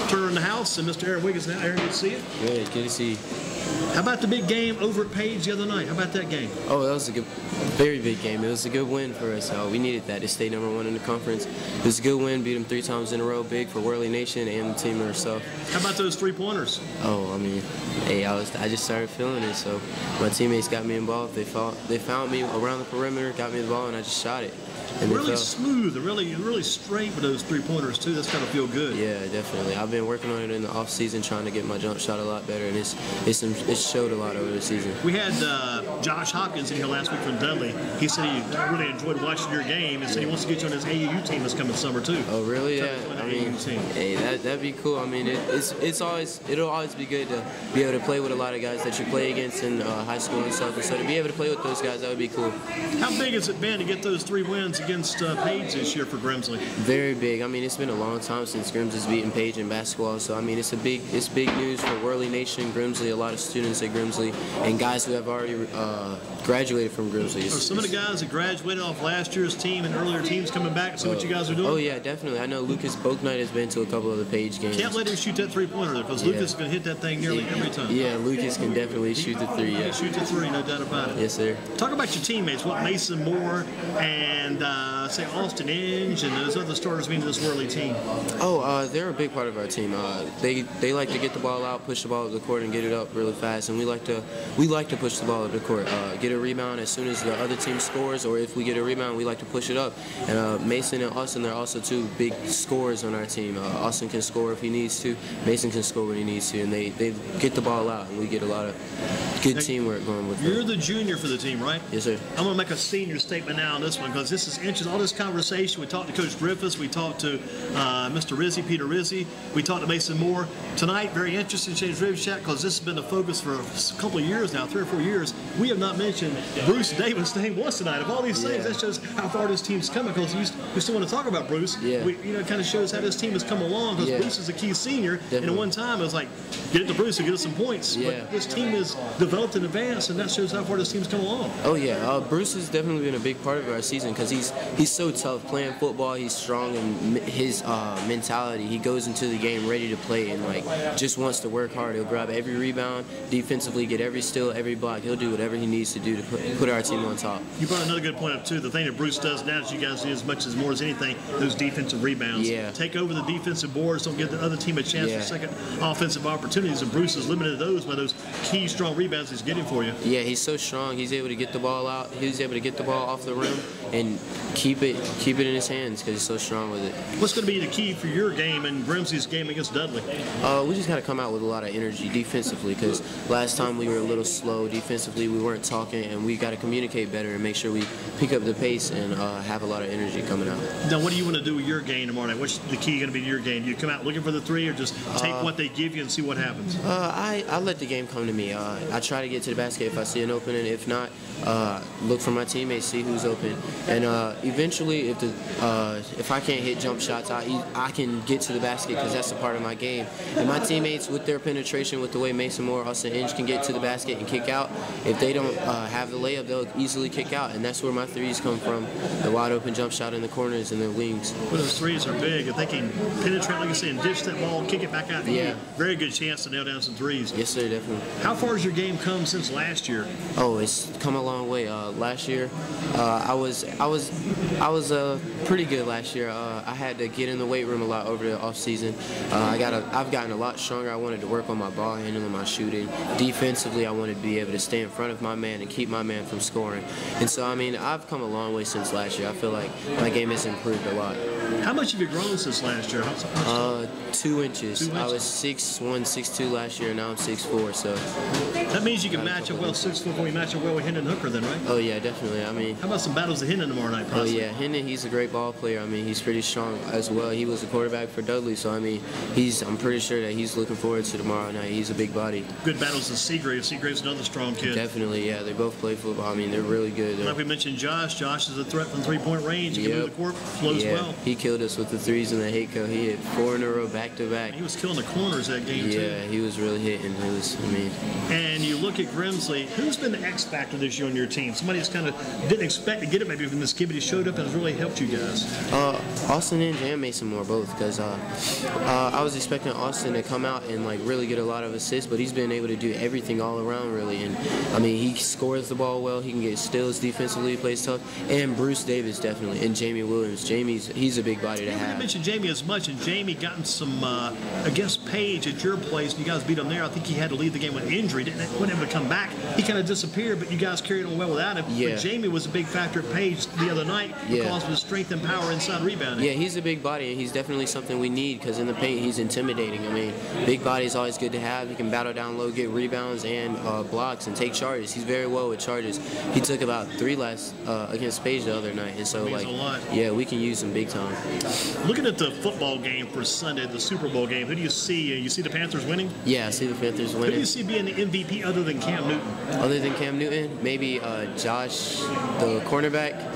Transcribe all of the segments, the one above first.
Turner in the house, and Mr. Aaron Wiggins now. Aaron, good to see you. Good to see you. How about the big game over at Page the other night? How about that game? Oh, that was a very big game. It was a good win for us. We needed that to stay #1 in the conference. It was a good win, beat them 3 times in a row, big for Worley Nation and the team herself. How about those 3-pointers? Oh, I mean, hey, I just started feeling it. So my teammates got me involved. They found me around the perimeter, got me the ball, and I just shot it. And really smooth and really straight with those 3-pointers too. That's gotta feel good. Yeah, definitely. I've been working on it in the off season, trying to get my jump shot a lot better, and it showed a lot over the season. We had Josh Hopkins in here last week from Dudley. He said he really enjoyed watching your game, and said he wants to get you on his AAU team this coming summer too. Oh, really? Yeah. I mean, hey, that'd be cool. I mean, it'll always be good to be able to play with a lot of guys that you play against in high school and stuff. And so to be able to play with those guys, that would be cool. How big has it been to get those 3 wins against Page this year for Grimsley? Very big. I mean, it's been a long time since Grims has beaten Page in basketball. So I mean, it's big news for Worley Nation, Grimsley, a lot of students at Grimsley, and guys who have already graduated from Grimsley. Are some of the guys that graduated off last year's team and earlier teams coming back and see what you guys are doing? Oh yeah, definitely. I know Lucas Boaknight has been to a couple of the Page games. Can't let him shoot that 3-pointer because Lucas is going to hit that thing nearly every time. Yeah, Lucas can definitely shoot the 3. Yeah, shoot the 3, no doubt about it. Yes, sir. Talk about your teammates. What Mason Moore and say Austin Inge and those other starters mean to this Worley team? Oh, they're a big part of our team. They like to get the ball out, push the ball up the court, and get it up really fast. And we like to push the ball up the court, get a rebound as soon as the other team scores, or if we get a rebound, we like to push it up. And Mason and Austin, they're also 2 big scorers on our team. Austin can score if he needs to. Mason can score when he needs to, and they get the ball out, and we get a lot of good teamwork going with them. You're the junior for the team, right? Yes, sir. I'm going to make a senior statement now on this one because this is interesting. All this conversation, we talked to Coach Griffiths, we talked to Mr. Rizzi, Peter Rizzi, we talked to Mason Moore. Tonight, very interesting Change Rib Chat because this has been the focus for a couple of years now, 3 or 4 years. We have not mentioned Bruce Davis' name once tonight. Of all these things, that shows how far this team's coming because we still want to talk about Bruce. Yeah. It kind of shows how this team has come along because Bruce is a key senior. Definitely. And at one time, it was like, get it to Bruce and get us some points. Yeah. But this team is developed in advance, and that shows how far this team's come along. Oh yeah, Bruce has definitely been a big part of our season because he's so tough playing football. He's strong in his mentality. He goes into the game ready to play and just wants to work hard. He'll grab every rebound, defensively get every steal, every block. He'll do whatever he needs to do to put our team on top. You brought another good point up too. The thing that Bruce does now is you guys do as much as more as anything those defensive rebounds. Yeah. Take over the defensive boards. Don't give the other team a chance for second offensive opportunities. And Bruce is limited to those by those key strong rebounds he's getting for you. Yeah, he's so strong. He's able to get the ball out. He's able to get the ball off the rim and keep it in his hands because he's so strong with it. What's going to be the key for your game and Grimsley's game against Dudley? We just got to come out with a lot of energy defensively because last time we were a little slow defensively. We weren't talking, and we got to communicate better and make sure we pick up the pace and have a lot of energy coming out. Now, what do you want to do with your game tomorrow night? What's the key going to be to your game? Do you come out looking for the 3 or just take what they give you and see what happens? I let the game come to me. I try to get to the basket if I see an opening. If not, look for my teammates, see who's open, and eventually, if I can't hit jump shots, I can get to the basket because that's a part of my game. And my teammates, with their penetration, with the way Mason Moore, Austin Inge can get to the basket and kick out, if they don't have the layup, they'll easily kick out, and that's where my 3s come from, the wide open jump shot in the corners and the wings. Well, those 3s are big. If they can penetrate, like you say, and dish that ball, kick it back out, very good chance to nail down some 3s. Yes, sir, definitely. How far has your game come since last year? Oh, it's come a long way. Last year, I was pretty good last year. I had to get in the weight room a lot over the off season. I've gotten a lot stronger. I wanted to work on my ball handling, my shooting. Defensively, I wanted to be able to stay in front of my man and keep my man from scoring. And so, I mean, I've come a long way since last year. I feel like my game has improved a lot. How much have you grown since last year? 2 inches. I was 6'1", 6'2" last year, and now I'm 6'4", so. That means you can match up well 6'4" when you match up well with Hendon Hooker then, right? Oh, yeah, definitely. I mean. How about some battles of Hendon tomorrow night, possibly? Oh, yeah, Hendon, he's a great ball player. I mean, he's pretty strong as well. He was the quarterback for Dudley, so, I mean, I'm pretty sure that he's looking forward to tomorrow night. He's a big body. Good battles of Seagrave. Seagrave's another strong kid. Definitely, yeah. They both play football. I mean, they're really good. Like we mentioned, Josh is a threat from three-point range. He can move the court, flows well. He killed us with the 3s in the Hayco. He hit 4 in a row, back-to-back. He was killing the corners that game, too. Yeah, he was really hitting. I mean. And you look at Grimsley. Who's been the X factor this year on your team? Somebody that's kind of didn't expect to get it maybe from this kid, but he showed up and has really helped you guys. Austin and Mason Moore both, because I was expecting Austin to come out and like really get a lot of assists, but he's been able to do everything all around really. And I mean, he scores the ball well. He can get steals defensively, plays tough. And Bruce Davis definitely, and Jamie Williams. He's a big body to have. We didn't mention Jamie as much, and Jamie gotten some against Page at your place, and you guys beat him there. I think he had to leave the game with injury. Wasn't able to come back. He kind of disappeared, but you guys carried on well without him. Yeah. But Jamie was a big factor at Page the other night because of his strength and power inside rebounding. Yeah, he's a big body, and he's definitely something we need because in the paint he's intimidating. I mean, big body is always good to have. He can battle down low, get rebounds and blocks, and take charges. He's very well with charges. He took about 3 last against Page the other night, and so yeah, we can use him big time. Looking at the football game for Sunday, the Super Bowl game, who do you see? You see the Panthers winning? Yeah, I see the Panthers winning. Who do you see being the MVP other than Cam Newton? Other than Cam Newton, maybe Josh, the cornerback.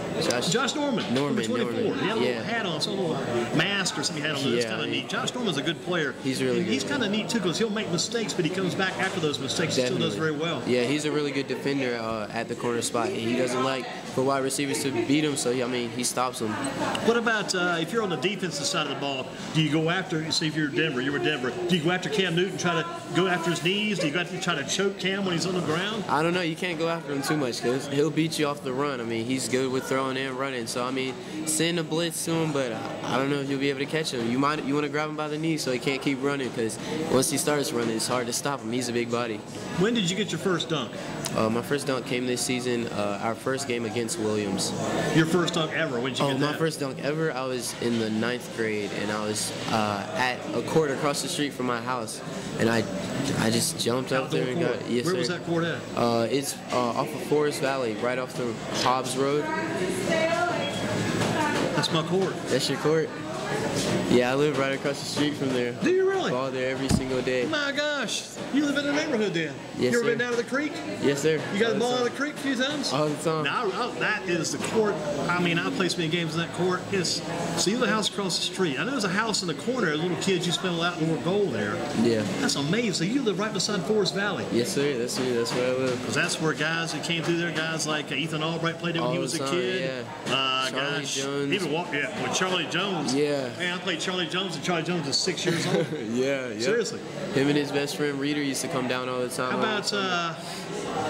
Josh Norman. Number 24. He had a little hat on, some little mask or something he had on. It's kind of neat. Josh Norman's a good player. He's really good. He's kind of neat too because he'll make mistakes, but he comes back after those mistakes. He still does very well. Yeah, he's a really good defender at the corner spot. He doesn't like for wide receivers to beat him, so I mean he stops them. What about if you're on the defensive side of the ball? Do you go after? See, if you're Denver, you were Denver. Do you go after Cam Newton, try to go after his knees? Do you go after try to choke Cam when he's on the ground? I don't know. You can't go after him too much because he'll beat you off the run. I mean, he's good with throwing and running. So I mean, send a blitz to him, but I don't know if you'll be able to catch him. You want to grab him by the knee so he can't keep running because once he starts running, it's hard to stop him. He's a big body. When did you get your first dunk? My first dunk came this season, our first game against Williams. Your first dunk ever? When did you get that? My first dunk ever, I was in the 9th grade, and I was at a court across the street from my house, and I just jumped up there and got it. Yes, Where was that court at? It's off of Forest Valley, right off the Hobbs Road. That's my court. That's your court? Yeah, I live right across the street from there. Do you really? Ball there every single day. My gosh, you live in the neighborhood then? Yes, you ever sir. been down to the creek? Yes, sir. You got the ball out of the creek a few times? All the time. Now, that is the court. I mean, I play so many games in that court. So you have a house across the street. I know there's a house in the corner. As little kids, you spend a lot more gold there. Yeah. That's amazing. So you live right beside Forest Valley. Yes, sir. That's where I live. Because that's where guys who came through there, guys like Ethan Albright played there when he was a kid. Yeah. Charlie Jones. Even with Charlie Jones. Yeah. Man, I played Charlie Jones, and Charlie Jones is 6 years old. Yeah. Seriously. Him and his best friend Reader used to come down all the time. How about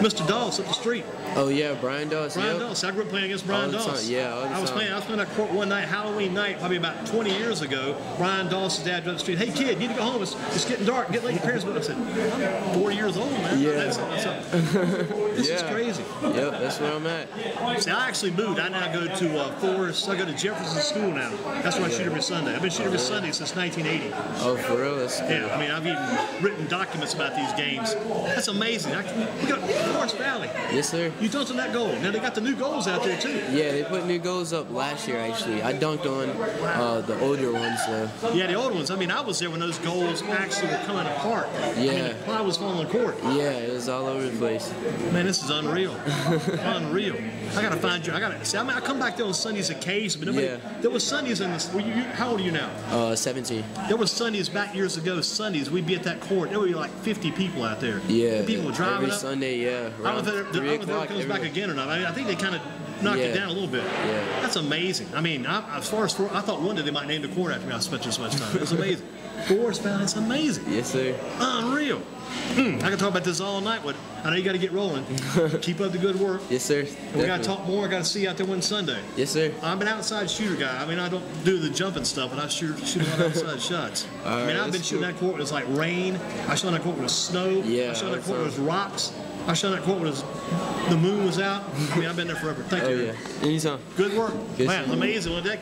Mr. Doss up the street? Oh yeah, Brian Doss. Brian Doss. I grew up playing against Brian Doss. Yeah, all the time. I was playing that court one night, Halloween night, probably about 20 years ago. Brian Doss's dad drove up the street. Hey kid, you need to go home. It's getting dark. Get late. Your parents. But I said, I'm 40 years old, man. Yeah. This is crazy. Yep, that's where I'm at. See, I actually moved. I now go to Forest. I go to Jefferson School now. That's where I shoot every Sunday. I've been shooting every Sunday since 1980. Oh, for real? That's cool. Yeah, I mean, I've even written documents about these games. That's amazing. We got Forest Valley. Yes, sir. You dunked on that goal. Now they got the new goals out there too. Yeah, they put new goals up last year actually. I dunked on the older ones though. Yeah, the older ones. I mean, I was there when those goals actually were coming apart. Yeah. I mean, the ply was falling on the court. Yeah, it was all over the place. Man, this is unreal. Unreal. I gotta find you. I come back there on Sundays occasionally, but there was Sundays in this. How old are you now? 17. There was Sundays back years ago. Sundays we'd be at that court. There would be like 50 people out there. Yeah. And people were driving every up. Sunday, yeah. I don't know if it comes back again or not. I think they kind of knocked it down a little bit. Yeah. That's amazing. I mean, as far as I thought one day they might name the court after me. I spent so much time. It was amazing. Forest Valley, it's amazing. Yes, sir. Unreal. I can talk about this all night, but I know you got to get rolling. Keep up the good work. Yes, sir. We got to talk more. I got to see you out there one Sunday. Yes, sir. I'm an outside shooter guy. I mean, I don't do the jumping stuff, but I shoot a lot of outside shots. I mean, I've been shooting that court when it's like rain. I shot that court when it was snow. Yeah, I shot that court when it was rocks. I shot that court when the moon was out. I mean, I've been there forever. Thank you. Yeah. Anytime. Good work. Good. Man, amazing. Well, that